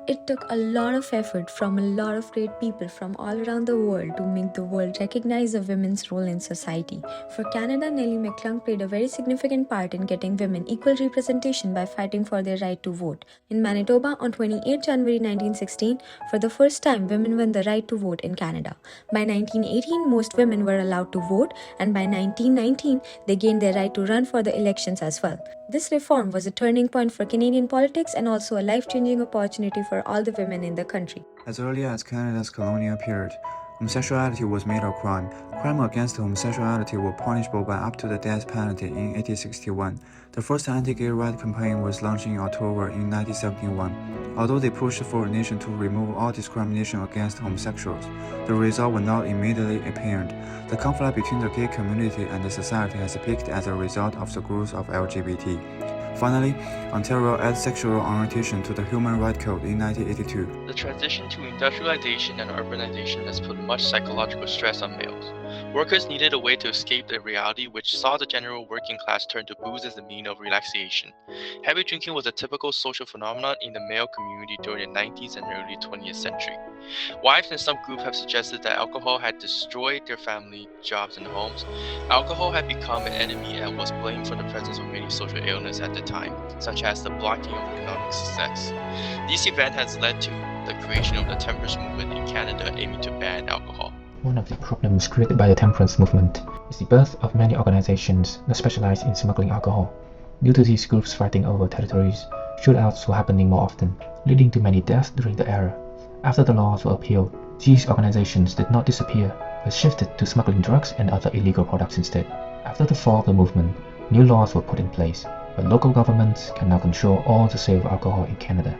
It took a lot of effort from a lot of great people from all around the world to make the world recognize a women's role in society. For Canada, Nellie McClung played a very significant part in getting women equal representation by fighting for their right to vote. In Manitoba, on 28 January 1916, for the first time, women won the right to vote in Canada. By 1918, most women were allowed to vote, and by 1919, they gained their right to run for the elections as well. This reform was a turning point for Canadian politics and also a life-changing opportunity for all the women in the country. As early as Canada's colonial period, homosexuality was made a crime. Crime against homosexuality were punishable by up to the death penalty in 1861. The first anti-gay rights campaign was launched in October in 1971. Although they pushed for a nation to remove all discrimination against homosexuals, the result was not immediately apparent. The conflict between the gay community and the society has peaked as a result of the growth of LGBT. Finally, Ontario added sexual orientation to the Human Rights Code in 1982. The transition to industrialization and urbanization has put much psychological stress on males. Workers needed a way to escape the reality which saw the general working class turn to booze as a means of relaxation. Heavy drinking was a typical social phenomenon in the male community during the 19th and early 20th century. Wives in some groups have suggested that alcohol had destroyed their family, jobs, and homes. Alcohol had become an enemy and was blamed for the presence of many social illnesses at the time, such as the blocking of economic success. This event has led to the creation of the temperance movement in Canada aiming to ban alcohol. One of the problems created by the temperance movement is the birth of many organizations that specialize in smuggling alcohol. Due to these groups fighting over territories, shootouts were happening more often, leading to many deaths during the era. After the laws were appealed, these organizations did not disappear, but shifted to smuggling drugs and other illegal products instead. After the fall of the movement, new laws were put in place, but local governments can now control all the sale of alcohol in Canada.